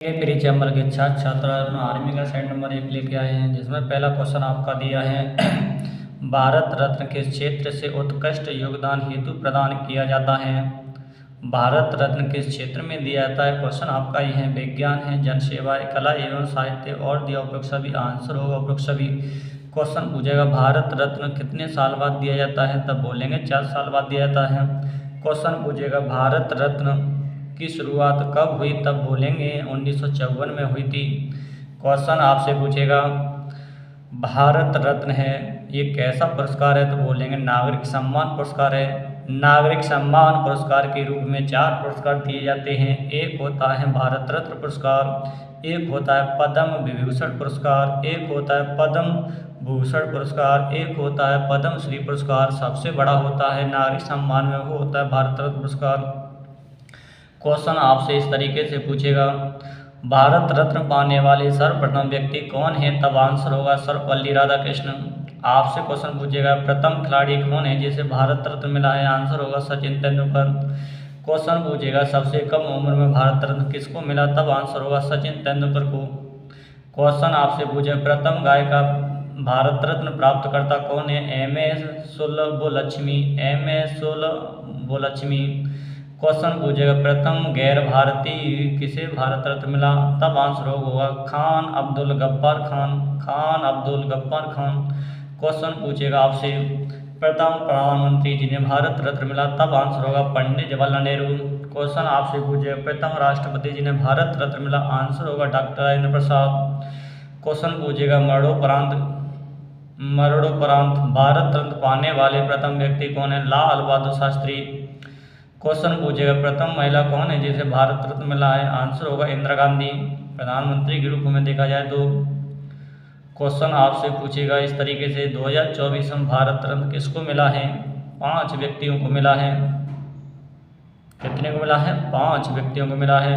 ये pre chamber के छात्र छात्रा आर्मी का सेट नंबर 1 लेके आए हैं, जिसमें पहला क्वेश्चन आपका दिया है भारत रत्न किस क्षेत्र से उत्कृष्ट योगदान हेतु प्रदान किया जाता है। भारत रत्न किस क्षेत्र में दिया जाता है। क्वेश्चन आपका ये है विज्ञान है, जनसेवा, कला एवं साहित्य और दिया उपयुक्त सभी। आंसर होगा उपयुक्त सभी। क्वेश्चन पूछेगा भारत रत्न कितने साल बाद दिया जाता है, तब बोलेंगे 4 साल बाद दिया जाता है। क्वेश्चन पूछेगा भारत रत्न की शुरुआत कब हुई, तब बोलेंगे 1954 में हुई थी। क्वेश्चन आपसे पूछेगा भारत रत्न है ये कैसा पुरस्कार है, तो बोलेंगे नागरिक सम्मान पुरस्कार है। नागरिक सम्मान पुरस्कार के रूप में 4 पुरस्कार दिए जाते हैं। एक होता है भारत रत्न पुरस्कार, एक होता है पद्म विभूषण पुरस्कार, एक होता है पद्म भूषण पुरस्कार, एक होता है पद्म श्री पुरस्कार। सबसे बड़ा होता है नागरिक सम्मान में, वो होता है भारत रत्न पुरस्कार। क्वेश्चन आपसे इस तरीके से पूछेगा भारत रत्न पाने वाले सर्वप्रथम व्यक्ति कौन है, तब आंसर होगा सर्वपल्ली राधाकृष्ण। आपसे क्वेश्चन पूछेगा प्रथम खिलाड़ी कौन है जिसे भारत रत्न मिला है, आंसर होगा सचिन तेंदुलकर। क्वेश्चन पूछेगा सबसे कम उम्र में भारत रत्न किसको मिला, तब आंसर होगा सचिन तेंदुलकर को। क्वेश्चन आपसे पूछे प्रथम गाय का भारत रत्न प्राप्तकर्ता कौन है, M S. Subbulakshmi, M S. Subbulakshmi. Question पूछेगा प्रथम गैर भारतीय किसे भारत रत्न मिला, तब आंसर होगा खान अब्दुल गफ्फार खान, खान अब्दुल गफ्फार खान। क्वेश्चन पूछेगा आपसे प्रथम प्रधानमंत्री जिन्हें भारत रत्न मिला, तब आंसर होगा पंडित जवाहरलाल नेहरू। क्वेश्चन आपसे पूछेगा प्रथम राष्ट्रपति जिन्हें भारत रत्न मिला, आंसर होगा डॉक्टर राजेंद्र प्रसाद। क्वेश्चन पूछेगा मरणोपरांत भारत रत्न पाने वाले प्रथम व्यक्ति कौन है, लाल बहादुर शास्त्री। क्वेश्चन पूछेगा प्रथम महिला कौन है जिसे भारत रत्न मिला है, आंसर होगा इंदिरा गांधी, प्रधानमंत्री के रूप में देखा जाए तो। क्वेश्चन आपसे पूछेगा इस तरीके से 2024 में भारत रत्न किसको मिला है, 5 व्यक्तियों को मिला है। कितने को मिला है, 5 व्यक्तियों को मिला है।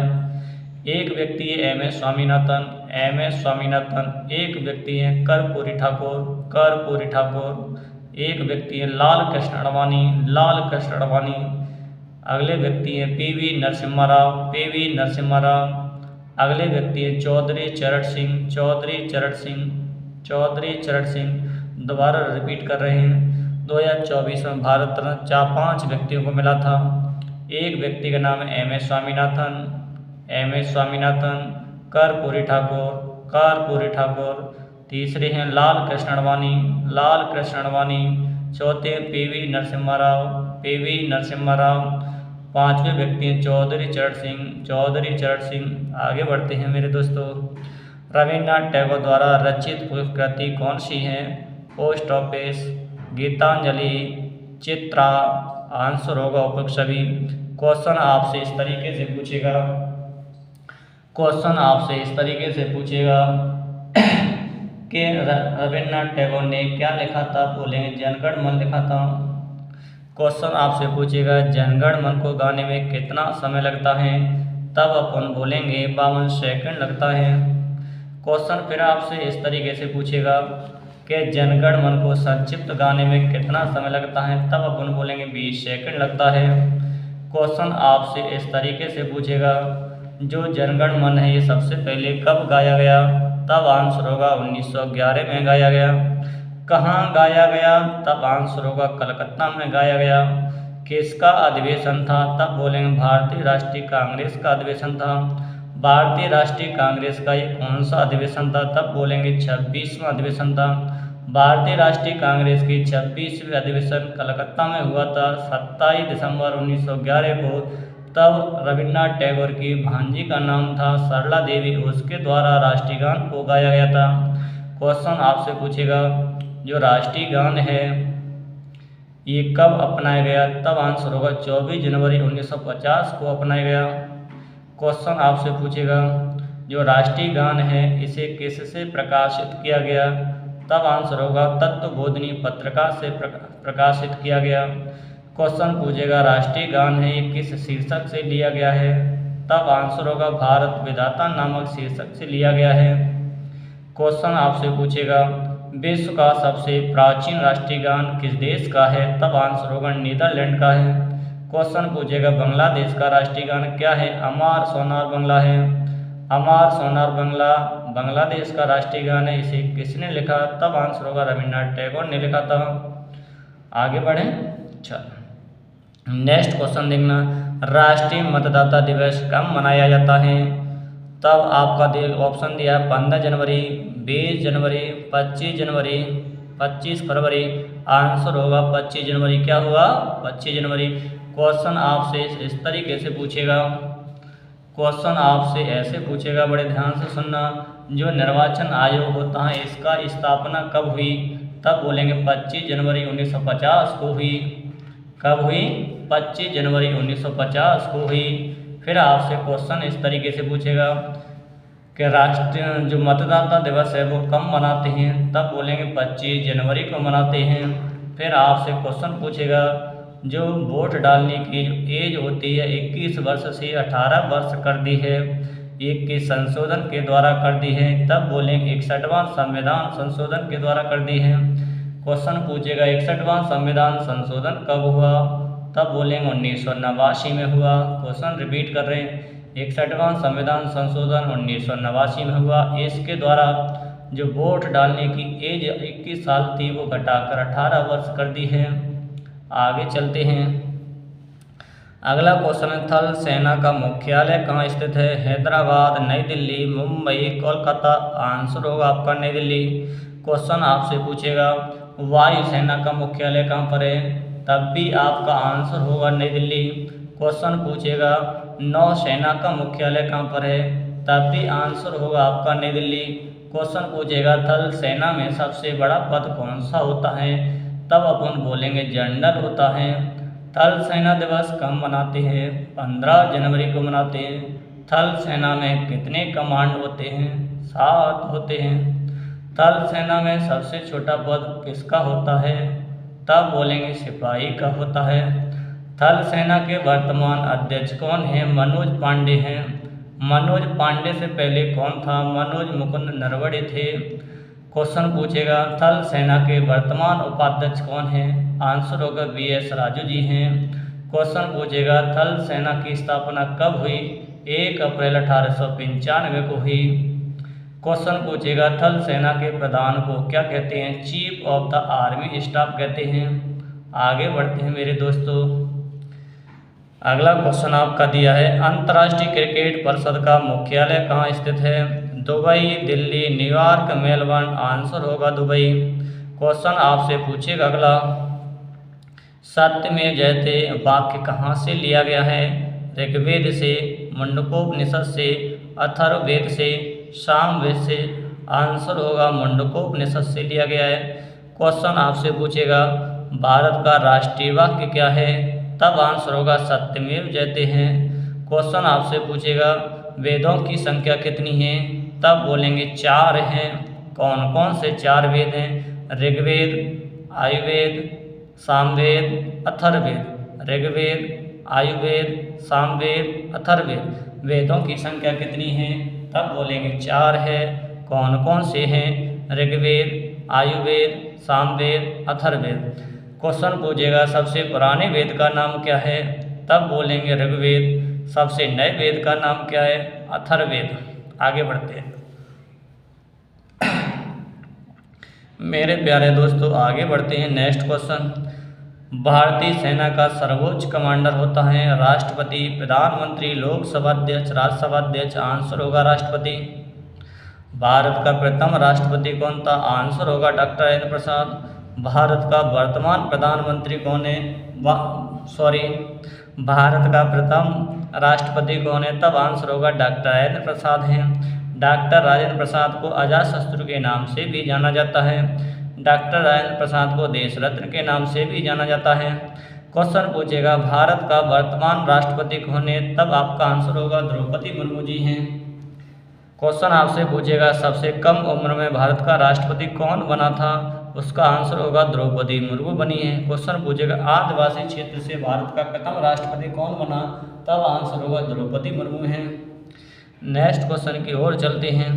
एक व्यक्ति है एम.एस. स्वामीनाथन, एम.एस. स्वामीनाथन। एक व्यक्ति है कर्पूरी ठाकुर, कर्पूरी ठाकुर। एक व्यक्ति है लाल कृष्ण अडवाणी, लाल कृष्ण अडवाणी। अगले व्यक्ति हैं पी.वी. नरसिम्हा राव, पी.वी. नरसिम्हा राव। अगले व्यक्ति हैं चौधरी चरण सिंह, चौधरी चरण सिंह, चौधरी चरण सिंह। दोबारा रिपीट कर रहे हैं 2024 में भारत रत्न 5 व्यक्तियों को मिला था। एक व्यक्ति का नाम है एम.एस. स्वामीनाथन, एम.एस. स्वामीनाथन। कर्पूरी ठाकुर, कर्पूरी ठाकुर। तीसरे हैं लाल कृष्ण अडवाणी, लाल कृष्ण अडवाणी। चौथे पी.वी. नरसिम्हा राव, पी.वी. नरसिम्हा राव। 5वें व्यक्ति हैं चौधरी चरण सिंह, चौधरी चरण सिंह। आगे बढ़ते हैं मेरे दोस्तों। रविन्द्रनाथ टैगोर द्वारा रचित कृति कौन सी है, post office, Gitanjali, Chitra. Answer होगा उपयुक्त सभी। क्वेश्चन आपसे इस तरीके से पूछेगा, क्वेश्चन आपसे इस तरीके से पूछेगा कि रविन्द्रनाथ टैगोर ने क्या लिखा था, बोलेंगे जनगण मन लिखा था। क्वेश्चन आपसे पूछेगा जनगण मन को गाने में कितना समय लगता है, तब अपन बोलेंगे 52 सेकंड लगता है। क्वेश्चन फिर आपसे इस तरीके से पूछेगा कि जनगण मन को संक्षिप्त गाने में कितना समय लगता है, तब अपन बोलेंगे 20 सेकंड लगता है। क्वेश्चन आपसे इस तरीके से पूछेगा जो जनगण मन है ये सबसे पहले कब गाया गया, तब आंसर होगा 1911 में गाया गया। कहाँ गाया गया, तब आंसर होगा कलकत्ता में गाया गया। किसका अधिवेशन था, तब बोलेंगे भारतीय राष्ट्रीय कांग्रेस का अधिवेशन था। भारतीय राष्ट्रीय कांग्रेस का ये कौन सा अधिवेशन था, तब बोलेंगे 26वां अधिवेशन था। भारतीय राष्ट्रीय कांग्रेस की 26वीं अधिवेशन कलकत्ता में हुआ था 27 दिसंबर 1911 को। तब रविन्द्रनाथ टैगोर की भांजी का नाम था सरला देवी, उसके द्वारा राष्ट्रीय गान को गाया गया था। क्वेश्चन आपसे पूछेगा जो राष्ट्रीय गान है ये कब अपनाया गया, तब आंसर होगा 24 जनवरी 1950 को अपनाया गया। क्वेश्चन आपसे पूछेगा जो राष्ट्रीय गान है इसे किससे प्रकाशित किया गया, तब आंसर होगा तत्वबोधिनी पत्रिका से प्रकाशित किया गया। क्वेश्चन पूछेगा राष्ट्रीय गान है ये किस शीर्षक से लिया गया है, तब आंसर होगा भारत विधाता नामक शीर्षक से लिया गया है। क्वेश्चन आपसे पूछेगा विश्व का सबसे प्राचीन राष्ट्रीय गान किस देश का है, तब आंसर होगा नीदरलैंड का है। क्वेश्चन पूछेगा बांग्लादेश का राष्ट्रीय गान क्या है, अमार सोनार बांग्ला है। हमार सोनार बंगला बांग्लादेश का राष्ट्रीय गाना, इसे किसने लिखा? तब आंसर होगा रविन्द्रनाथ टैगोर ने लिखा था। आगे बढ़ें। चलो नेक्स्ट क्वेश्चन देखना, राष्ट्रीय मतदाता दिवस कब मनाया जाता है? तब आपका ऑप्शन दिया है 15 जनवरी, 20 जनवरी, 25 जनवरी, 25 फरवरी। आंसर होगा 25 जनवरी। क्या हुआ? 25 जनवरी। क्वेश्चन आपसे इस तरीके से पूछेगा, क्वेश्चन आपसे ऐसे पूछेगा, बड़े ध्यान से सुनना। जो निर्वाचन आयोग होता है इसका स्थापना कब हुई? तब बोलेंगे 25 जनवरी 1950 को हुई। कब हुई? 25 जनवरी 1950 को हुई। फिर आपसे क्वेश्चन इस तरीके से पूछेगा कि राष्ट्रीय जो मतदाता दिवस है वो कब मनाते हैं? तब बोलेंगे 25 जनवरी को मनाते हैं। फिर आपसे क्वेश्चन पूछेगा जो वोट डालने की जो एज होती है 21 वर्ष से 18 वर्ष कर दी है, ये किस संशोधन के द्वारा कर दी है? तब बोलेंगे 61वां संविधान संशोधन के द्वारा कर दी है। क्वेश्चन पूछेगा 61वां संविधान संशोधन कब हुआ? तब बोलेंगे 1989 में हुआ। क्वेश्चन रिपीट कर रहे हैं, 61वां संविधान संशोधन 1989 में हुआ। इसके द्वारा जो वोट डालने की एज 21 साल थी वो घटाकर 18 वर्ष कर दी है। आगे चलते हैं। अगला क्वेश्चन है, थल सेना का मुख्यालय कहाँ स्थित है? हैदराबाद, नई दिल्ली, मुंबई, कोलकाता। आंसर होगा आपका नई दिल्ली। क्वेश्चन आपसे पूछेगा वायुसेना का मुख्यालय कहाँ पर है? तब भी आपका आंसर होगा नई दिल्ली। क्वेश्चन पूछेगा नौसेना का मुख्यालय कहाँ पर है? तब भी आंसर होगा आपका नई दिल्ली। क्वेश्चन पूछेगा थल सेना में सबसे बड़ा पद कौन सा होता है? तब अपन बोलेंगे जनरल होता है। थल सेना दिवस कब मनाते हैं? 15 जनवरी को मनाते हैं। थल सेना में कितने कमांड होते हैं? 7 होते हैं। थल सेना में सबसे छोटा पद किसका होता है? तब बोलेंगे सिपाही का होता है। थल सेना के वर्तमान अध्यक्ष कौन है? मनोज पांडे हैं। मनोज पांडे से पहले कौन था? मनोज मुकुंद नरवणे थे। क्वेश्चन पूछेगा थल सेना के वर्तमान उपाध्यक्ष कौन है? आंसर होगा BS राजू जी हैं। क्वेश्चन पूछेगा थल सेना की स्थापना कब हुई? 1 अप्रैल 1895 को हुई। क्वेश्चन पूछेगा थल सेना के प्रधान को क्या कहते हैं? Chief of the army staff कहते हैं। आगे बढ़ते हैं मेरे दोस्तों। अगला क्वेश्चन आपका दिया है, अंतर्राष्ट्रीय क्रिकेट परिषद का मुख्यालय कहाँ स्थित है? Dubai, Delhi, New York, Melbourne. Answer होगा दुबई। क्वेश्चन आपसे पूछेगा अगला, सत्यमेव जयते वाक्य कहाँ से लिया गया है? ऋग्वेद से, मुंडकोपनिषद से, अथर्ववेद से, सामवेद से। आंसर होगा मुंडकोपनिषद से लिया गया है। क्वेश्चन आपसे पूछेगा भारत का राष्ट्रीय वाक्य क्या है? तब आंसर होगा सत्यमेव जयते हैं। क्वेश्चन आपसे पूछेगा वेदों की संख्या कितनी है? तब बोलेंगे 4 हैं। कौन कौन से 4 वेद हैं? ऋग्वेद, आयुर्वेद, सामवेद, अथर्ववेद। ऋग्वेद, आयुर्वेद, सामवेद, अथर्ववेद। वेदों की संख्या कितनी है? तब बोलेंगे 4 है। कौन कौन से हैं? ऋग्वेद, आयुर्वेद, सामवेद, अथर्ववेद। क्वेश्चन पूछेगा सबसे पुराने वेद का नाम क्या है? तब बोलेंगे ऋग्वेद। सबसे नए वेद का नाम क्या है? अथर्ववेद। आगे बढ़ते हैं मेरे प्यारे दोस्तों, आगे बढ़ते हैं। नेक्स्ट क्वेश्चन, भारतीय सेना का सर्वोच्च कमांडर होता है राष्ट्रपति, प्रधानमंत्री, लोकसभा अध्यक्ष, राज्यसभा अध्यक्ष। आंसर होगा राष्ट्रपति। भारत का प्रथम राष्ट्रपति कौन था? आंसर होगा डॉक्टर राजेंद्र प्रसाद। भारत का वर्तमान प्रधानमंत्री कौन है? भारत का प्रथम राष्ट्रपति कौन है? तब आंसर होगा डॉक्टर राजेंद्र प्रसाद हैं। डॉक्टर राजेंद्र प्रसाद को अजातशत्रु के नाम से भी जाना जाता है। डॉक्टर राजेंद्र प्रसाद को देश रत्न के नाम से भी जाना जाता है। क्वेश्चन पूछेगा भारत का वर्तमान राष्ट्रपति कौन है? तब आपका आंसर होगा द्रौपदी मुर्मू जी हैं। क्वेश्चन आपसे पूछेगा सबसे कम उम्र में भारत का राष्ट्रपति कौन बना था? उसका आंसर होगा द्रौपदी मुर्मू बनी है। क्वेश्चन पूछेगा आदिवासी क्षेत्र से भारत का प्रथम राष्ट्रपति कौन बना? तब आंसर होगा द्रौपदी मुर्मू है। नेक्स्ट क्वेश्चन की ओर चलते हैं।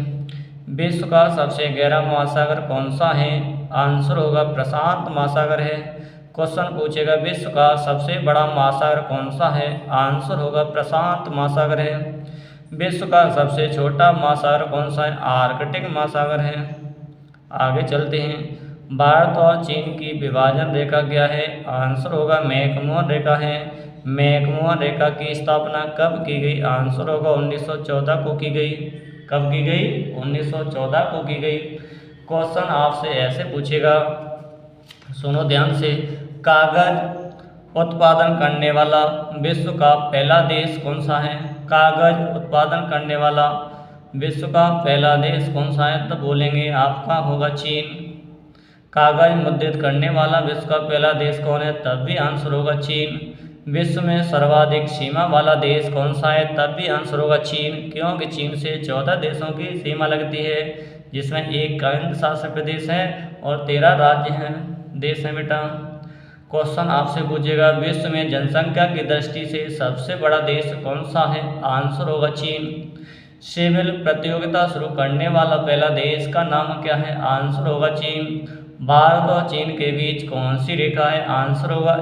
विश्व का सबसे गहरा महासागर कौन सा है? आंसर होगा प्रशांत महासागर है। क्वेश्चन पूछेगा विश्व का सबसे बड़ा महासागर कौन सा है? आंसर होगा प्रशांत महासागर है। विश्व का सबसे छोटा महासागर कौन सा है? आर्कटिक महासागर है। आगे चलते हैं। भारत और चीन की विभाजन रेखा क्या है? आंसर होगा मैकमोहन रेखा है। मैकमोहन रेखा की स्थापना कब की गई? आंसर होगा 1914 को की गई। कब की गई? 1914 को की गई। क्वेश्चन आपसे ऐसे पूछेगा, सुनो ध्यान से। कागज उत्पादन करने वाला विश्व का पहला देश कौन सा है? कागज उत्पादन करने वाला विश्व का पहला देश कौन सा है? तो बोलेंगे आपका होगा चीन। कागज मुद्रित करने वाला विश्व का पहला देश कौन है? तब भी आंसर होगा चीन। विश्व में सर्वाधिक सीमा वाला देश कौन सा है? तब भी आंसर होगा चीन, क्योंकि चीन से 14 देशों की सीमा लगती है, जिसमें एक केंद्र शासित प्रदेश है और 13 राज्य हैं, देश हैं बेटा। क्वेश्चन आपसे पूछेगा, विश्व में जनसंख्या की दृष्टि से सबसे बड़ा देश कौन सा है? आंसर होगा चीन। सिविल प्रतियोगिता शुरू करने वाला पहला देश का नाम क्या है? आंसर होगा चीन। भारत और चीन के बीच कौन सी रेखा है? आंसर होगा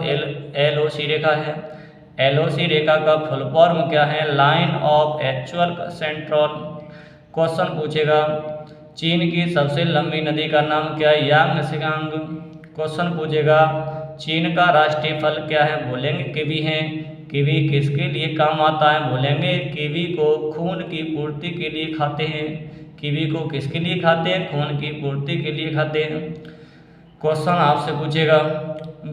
LOC रेखा है। LOC रेखा का फुल फॉर्म क्या है? Line of actual central. Question पूछेगा, चीन की सबसे लंबी नदी का नाम क्या है? यांगत्से। क्वेश्चन पूछेगा, चीन का राष्ट्रीय फल क्या है? बोलेंगे कीवी है। कीवी किसके लिए काम आता है? बोलेंगे कीवी को खून की पूर्ति के लिए खाते हैं। कीवी को किसके लिए खाते हैं? खून की पूर्ति के लिए खाते हैं। क्वेश्चन आपसे पूछेगा,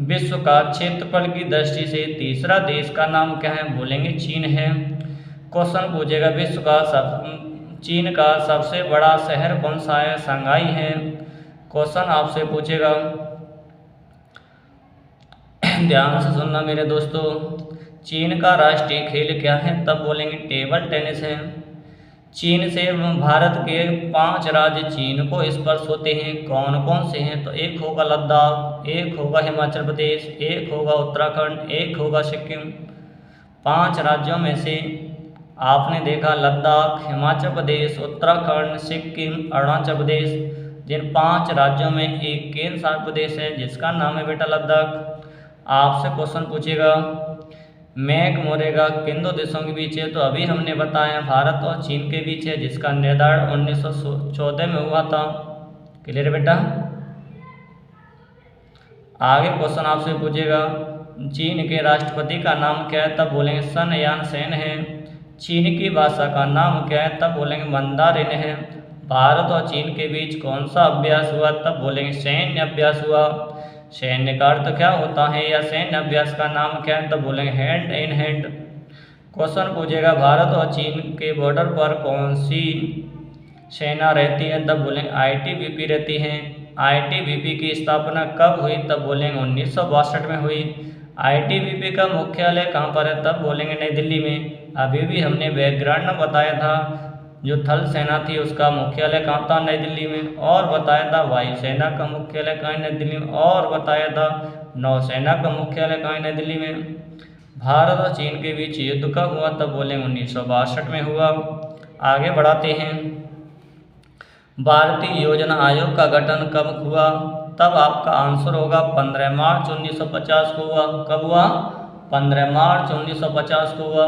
विश्व का क्षेत्रफल की दृष्टि से तीसरा देश का नाम क्या है? बोलेंगे चीन है। क्वेश्चन पूछेगा, चीन का सबसे बड़ा शहर कौन सा है? शंघाई है। क्वेश्चन आपसे पूछेगा, ध्यान से सुनना मेरे दोस्तों, चीन का राष्ट्रीय खेल क्या है? तब बोलेंगे टेबल टेनिस है। चीन से भारत के 5 राज्य चीन को स्पर्श होते हैं, कौन कौन से हैं? तो एक होगा लद्दाख, एक होगा हिमाचल प्रदेश, एक होगा उत्तराखंड, एक होगा सिक्किम। 5 राज्यों में से आपने देखा लद्दाख, हिमाचल प्रदेश, उत्तराखंड, सिक्किम, अरुणाचल प्रदेश। जिन 5 राज्यों में एक केंद्र शासित प्रदेश है जिसका नाम है बेटा लद्दाख। आपसे क्वेश्चन पूछेगा, मैकमोहन रेखा किन 2 देशों के बीच है? तो अभी हमने बताया भारत और चीन के बीच है, जिसका निर्धारण 1914 में हुआ था। क्लियर बेटा? आगे क्वेश्चन आपसे पूछेगा, चीन के राष्ट्रपति का नाम क्या है? तब बोलेंगे सन यान सेन है। चीन की भाषा का नाम क्या है? तब बोलेंगे मंदारिन है। भारत और चीन के बीच कौन सा अभ्यास हुआ? तब बोलेंगे सैन्य अभ्यास हुआ। सैन्य का अर्थ क्या होता है या सैन्य अभ्यास का नाम क्या है? तब बोलेंगे हैंड इन हैंड। क्वेश्चन पूछेगा, भारत और चीन के बॉर्डर पर कौन सी सेना रहती है? तब बोलेंगे ITBP रहती है। ITBP की स्थापना कब हुई? तब बोलेंगे 1962 में हुई। ITBP का मुख्यालय कहाँ पर है? तब बोलेंगे नई दिल्ली में। अभी भी हमने बैकग्राउंड में बताया था, जो थल सेना थी उसका मुख्यालय कहाँ था? नई दिल्ली में। और बताया था वायुसेना का मुख्यालय कहाँ है? नई दिल्ली में। और बताया था नौसेना का मुख्यालय कहाँ है? नई दिल्ली में। भारत और चीन के बीच युद्ध कब हुआ? तब बोलेंगे 1962 में हुआ। आगे बढ़ाते हैं, भारतीय योजना आयोग का गठन कब हुआ? तब आपका आंसर होगा 15 मार्च 1950 को हुआ। कब हुआ? 15 मार्च 1950 को हुआ।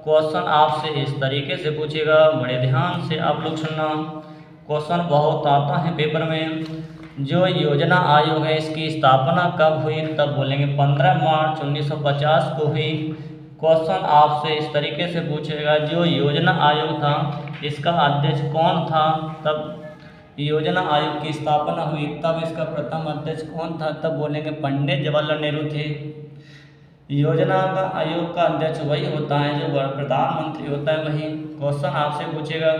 क्वेश्चन आपसे इस तरीके से पूछेगा, बड़े ध्यान से आप लोग सुनना। क्वेश्चन बहुत आता है पेपर में। जो योजना आयोग है इसकी स्थापना कब हुई? तब बोलेंगे 15 मार्च 1950 को हुई। क्वेश्चन आपसे इस तरीके से पूछेगा, जो योजना आयोग था इसका अध्यक्ष कौन था? तब योजना आयोग की स्थापना हुई तब इसका प्रथम अध्यक्ष कौन था? तब बोलेंगे पंडित जवाहरलाल नेहरू थे। योजना का आयोग का अध्यक्ष वही होता है जो प्रधानमंत्री होता है वही। क्वेश्चन आपसे पूछेगा,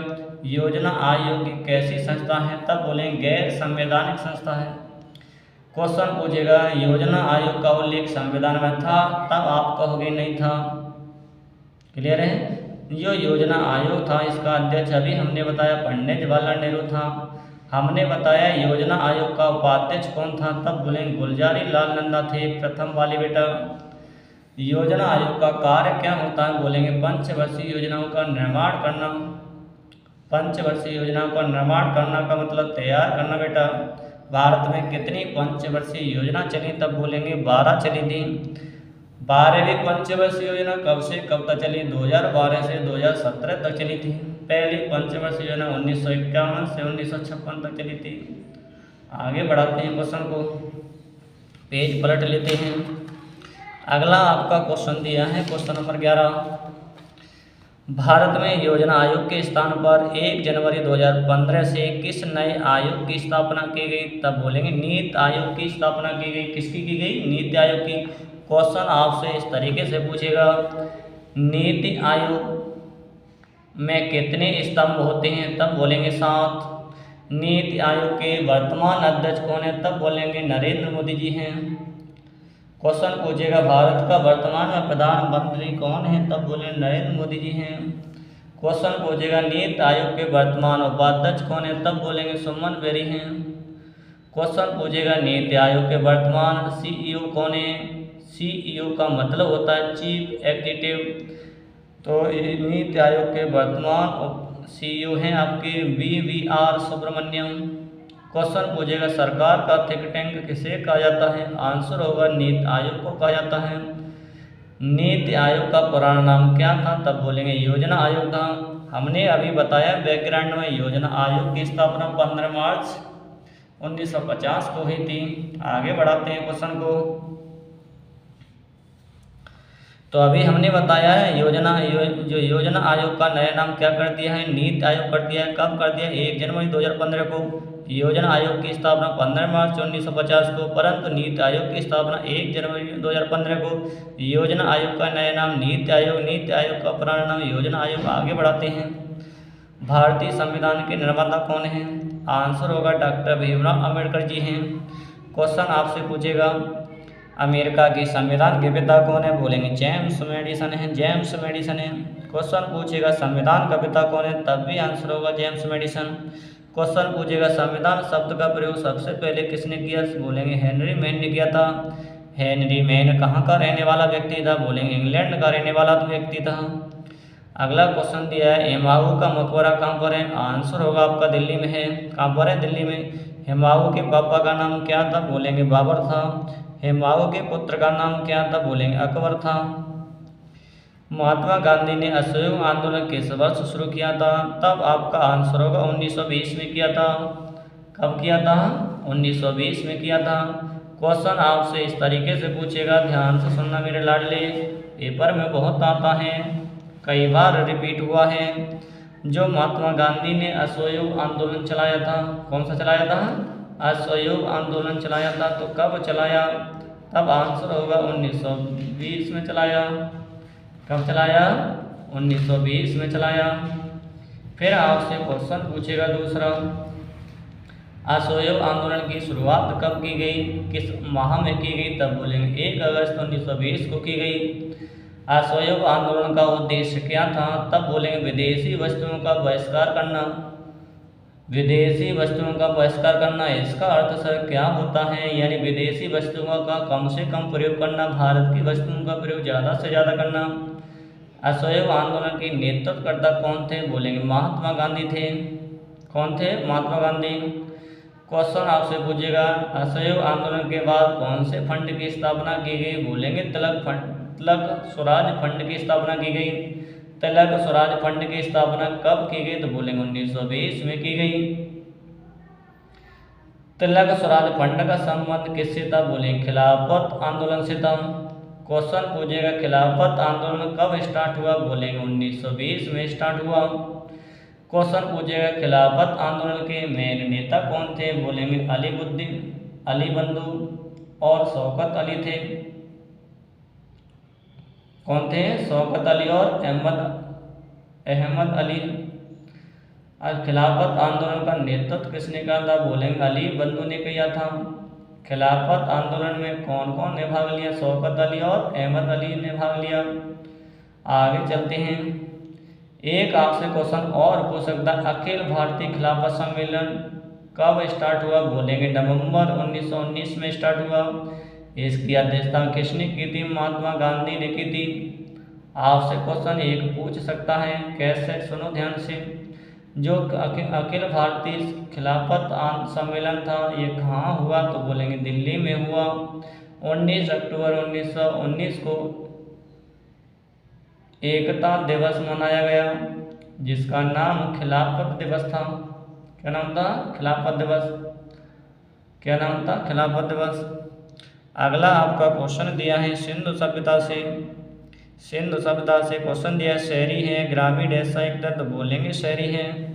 योजना आयोग की कैसी संस्था है? तब बोलेंगे गैर संवैधानिक संस्था है। क्वेश्चन पूछेगा, योजना आयोग का उल्लेख संविधान में था? तब आप कहोगे नहीं था। क्लियर है? जो योजना आयोग था इसका अध्यक्ष अभी हमने बताया पंडित जवाहरलाल नेहरू था। हमने बताया योजना आयोग का उपाध्यक्ष कौन था? तब बोलेंगे गुलजारी लाल नंदा थे, प्रथम वाली बेटा। योजना आयोग का कार्य क्या होता है? बोलेंगे पंचवर्षीय योजनाओं का निर्माण करना। पंचवर्षीय योजनाओं का निर्माण करना का मतलब तैयार करना बेटा। भारत में कितनी पंचवर्षीय योजना चली? तब बोलेंगे 12 चली थी। 12वीं पंचवर्षीय योजना कब से कब तक चली? 2012 से 2017 तक चली थी। पहली पंचवर्षीय योजना 1951 से 1956 तक चली थी। आगे बढ़ाते हैं क्वेश्चन को, पेज पलट लेते हैं। अगला आपका क्वेश्चन दिया है क्वेश्चन नंबर 11। भारत में योजना आयोग के स्थान पर 1 जनवरी 2015 से किस नए आयोग की स्थापना की गई? तब बोलेंगे नीति आयोग की स्थापना की गई। किसकी की गई? नीति आयोग की। क्वेश्चन आपसे इस तरीके से पूछेगा, नीति आयोग में कितने स्तंभ होते हैं? तब बोलेंगे 7। नीति आयोग के वर्तमान अध्यक्ष कौन है? तब बोलेंगे नरेंद्र मोदी जी हैं। क्वेश्चन पूछेगा, भारत का वर्तमान में प्रधानमंत्री कौन है? तब बोले नरेंद्र मोदी जी हैं। क्वेश्चन पूछेगा, नीति आयोग के वर्तमान उपाध्यक्ष कौन है? तब बोलेंगे सुमन बेरी हैं। क्वेश्चन पूछेगा, नीति आयोग के वर्तमान सीईओ कौन है? सीईओ का मतलब होता है चीफ एग्जीक्यूटिव। तो नीति आयोग के वर्तमान सीईओ हैं आपके वीवीआर सुब्रमण्यम। क्वेश्चन पूछेगा, सरकार का थिंक टैंक किसे कहा जाता है? आंसर होगा नीति आयोग को कहा जाता है। नीति आयोग का पुराना नाम क्या था? तब बोलेंगे योजना आयोग था। हमने अभी बताया बैकग्राउंड में, योजना आयोग की स्थापना 15 मार्च 1950 को हुई थी। आगे बढ़ाते हैं क्वेश्चन को। तो अभी हमने बताया है जो योजना आयोग का नया नाम क्या कर दिया है? नीति आयोग कर दिया है। कब कर दिया? 1 जनवरी 2015 को। योजना आयोग की स्थापना 15 मार्च 1950 को, परंतु नीति आयोग की स्थापना 1 जनवरी 2015 को। योजना आयोग का नया नाम नीति आयोग, नीति आयोग का पुराना नाम योजना आयोग। आगे बढ़ाते हैं। भारतीय संविधान के निर्माता कौन है? आंसर होगा डॉक्टर भीमराव अम्बेडकर जी हैं। क्वेश्चन आपसे पूछेगा, अमेरिका के संविधान के पिता कौन है? बोलेंगे जेम्स मेडिसन है। जेम्स मेडिसन है। क्वेश्चन पूछेगा, संविधान का पिता कौन है? तब भी आंसर होगा जेम्स मेडिसन। क्वेश्चन पूछेगा, संविधान शब्द का प्रयोग सबसे पहले किसने किया? बोलेंगे हेनरी मैन ने किया था। हेनरी मैन कहाँ का रहने वाला व्यक्ति था? बोलेंगे इंग्लैंड का रहने वाला व्यक्ति था। अगला क्वेश्चन दिया है, हुमायूं का मकबरा कहाँ पर है? आंसर होगा आपका दिल्ली में है। कहाँ पर है? दिल्ली में। हुमायूं के पापा का नाम क्या था? बोलेंगे बाबर था। हुमायूं के पुत्र का नाम क्या था? बोलेंगे अकबर था। महात्मा गांधी ने असहयोग आंदोलन किस वर्ष शुरू किया था? तब आपका आंसर होगा 1920 में किया था। कब किया था? 1920 में किया था। क्वेश्चन आपसे इस तरीके से पूछेगा, ध्यान से सुनना मेरे लाडले, पेपर में बहुत आता है, कई बार रिपीट हुआ है। जो महात्मा गांधी ने असहयोग आंदोलन चलाया था, कौन सा चलाया था? असहयोग आंदोलन चलाया था। तो कब चलाया? तब आंसर होगा 1920 में चलाया। कब चलाया? 1920 में चलाया। फिर आपसे क्वेश्चन पूछेगा दूसरा, असहयोग आंदोलन की शुरुआत कब की गई? किस माह में की गई? तब बोलेंगे 1 अगस्त 1920 को की गई। असहयोग आंदोलन का उद्देश्य क्या था? तब बोलेंगे विदेशी वस्तुओं का बहिष्कार करना। विदेशी वस्तुओं का बहिष्कार करना, इसका अर्थ सर क्या होता है? यानी विदेशी वस्तुओं का कम से कम प्रयोग करना, भारत की वस्तुओं का प्रयोग ज़्यादा से ज़्यादा करना। असहयोग आंदोलन के नेतृत्वकर्ता कौन थे? बोलेंगे महात्मा गांधी थे। कौन थे? महात्मा गांधी। क्वेश्चन आपसे पूछेगा, असहयोग आंदोलन के बाद कौन से फंड की स्थापना की गई? बोलेंगे तिलक स्वराज फंड की स्थापना की गई। तिलक स्वराज फंड की स्थापना कब की गई? तो बोलेंगे 1920 में की गई। तिलक स्वराज फंड का संबंध किससे था? बोलेंगे खिलाफत आंदोलन से था। क्वेश्चन पूछेगा, खिलाफत आंदोलन कब स्टार्ट हुआ? बोलेंगे 1920 में स्टार्ट हुआ। क्वेश्चन पूछेगा, खिलाफत आंदोलन के मेन नेता कौन थे? बोलेंगे अली बंधु और शौकत अली थे। कौन थे? शौकत अली और अहमद अली। खिलाफत आंदोलन का नेतृत्व किसने किया था? बोलेंगे अली बंधु ने किया था। खिलाफत आंदोलन में कौन कौन ने भाग लिया? शौकत अली और अहमद अली ने भाग लिया। आगे चलते हैं। एक आपसे क्वेश्चन और पूछ सकता है, अखिल भारतीय खिलाफत सम्मेलन कब स्टार्ट हुआ? बोलेंगे नवंबर 1919 में स्टार्ट हुआ। इसकी अध्यक्षता किसने की थी? महात्मा गांधी ने की थी। आपसे क्वेश्चन एक पूछ सकता है, कैसे? सुनो ध्यान से। जो अखिल भारतीय खिलाफत सम्मेलन था, ये कहाँ हुआ? तो बोलेंगे दिल्ली में हुआ। 19 अक्टूबर 1919 को एकता दिवस मनाया गया, जिसका नाम खिलाफत दिवस था। क्या नाम था? खिलाफत दिवस। क्या नाम था? खिलाफत दिवस। अगला आपका क्वेश्चन दिया है सिंधु सभ्यता से। सिंधु सभ्यता से क्वेश्चन दिया है, शहरी है ग्रामीण है संयुक्त, तो बोलेंगे शहरी है।